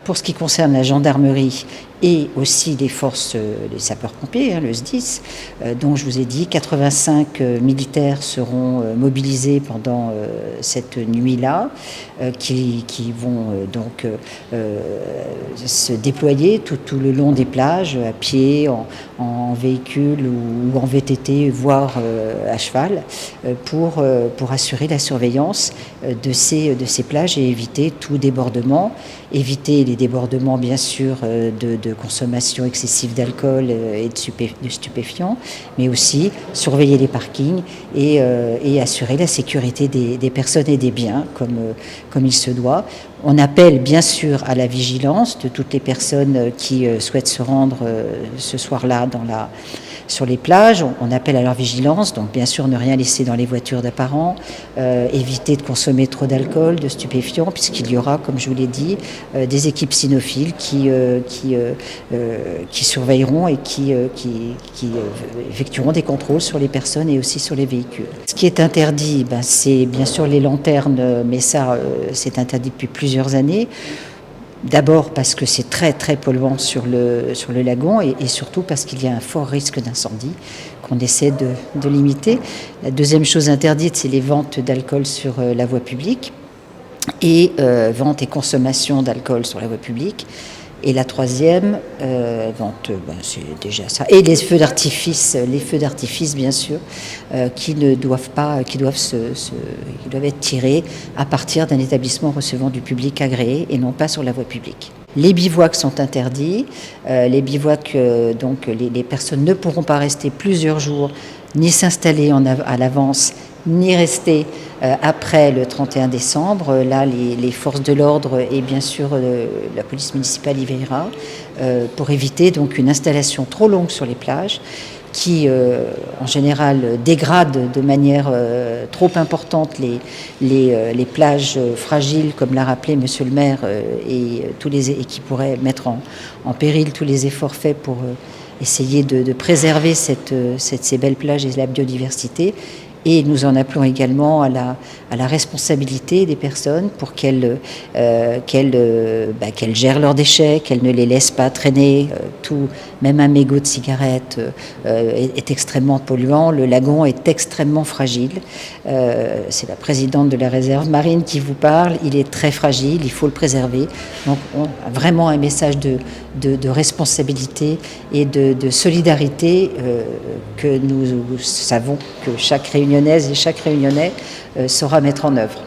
pour ce qui concerne la gendarmerie et aussi les forces, les sapeurs-pompiers, le SDIS, dont je vous ai dit 85 militaires seront mobilisés pendant cette nuit-là, qui vont donc se déployer tout le long des plages, à pied, en véhicule ou en VTT, voire à cheval, pour assurer la surveillance de ces plages et éviter tout débordement, éviter les débordements bien sûr de consommation excessive d'alcool et de stupéfiants, mais aussi surveiller les parkings et assurer la sécurité des personnes et des biens comme il se doit. On appelle bien sûr à la vigilance de toutes les personnes qui souhaitent se rendre ce soir-là sur les plages. On appelle à leur vigilance, donc bien sûr ne rien laisser dans les voitures d'apparents, éviter de consommer trop d'alcool, de stupéfiants, puisqu'il y aura, comme je vous l'ai dit, des équipes cynophiles qui surveilleront et qui effectueront des contrôles sur les personnes et aussi sur les véhicules. Ce qui est interdit, c'est bien sûr les lanternes, mais ça c'est interdit depuis plusieurs années. D'abord parce que c'est très très polluant sur le lagon et surtout parce qu'il y a un fort risque d'incendie qu'on essaie de limiter. La deuxième chose interdite, c'est les ventes d'alcool sur la voie publique et vente et consommation d'alcool sur la voie publique. Et la troisième vente, c'est déjà ça. Et les feux d'artifice bien sûr, qui doivent être tirés à partir d'un établissement recevant du public agréé et non pas sur la voie publique. Les bivouacs sont interdits. Les bivouacs, donc les personnes ne pourront pas rester plusieurs jours ni s'installer à l'avance ni rester après le 31 décembre. Là, les forces de l'ordre et bien sûr la police municipale y veillera pour éviter donc une installation trop longue sur les plages qui, en général, dégrade de manière trop importante les plages fragiles, comme l'a rappelé Monsieur le maire, et qui pourraient mettre en péril tous les efforts faits pour essayer de préserver ces belles plages et la biodiversité. Et nous en appelons également à la responsabilité des personnes pour qu'elles gèrent leurs déchets, qu'elles ne les laissent pas traîner. Même un mégot de cigarette est extrêmement polluant. Le lagon est extrêmement fragile. C'est la présidente de la réserve marine qui vous parle. Il est très fragile, il faut le préserver. Donc on a vraiment un message de responsabilité et de solidarité que nous savons que chaque réunionnaise et chaque réunionnais saura mettre en œuvre.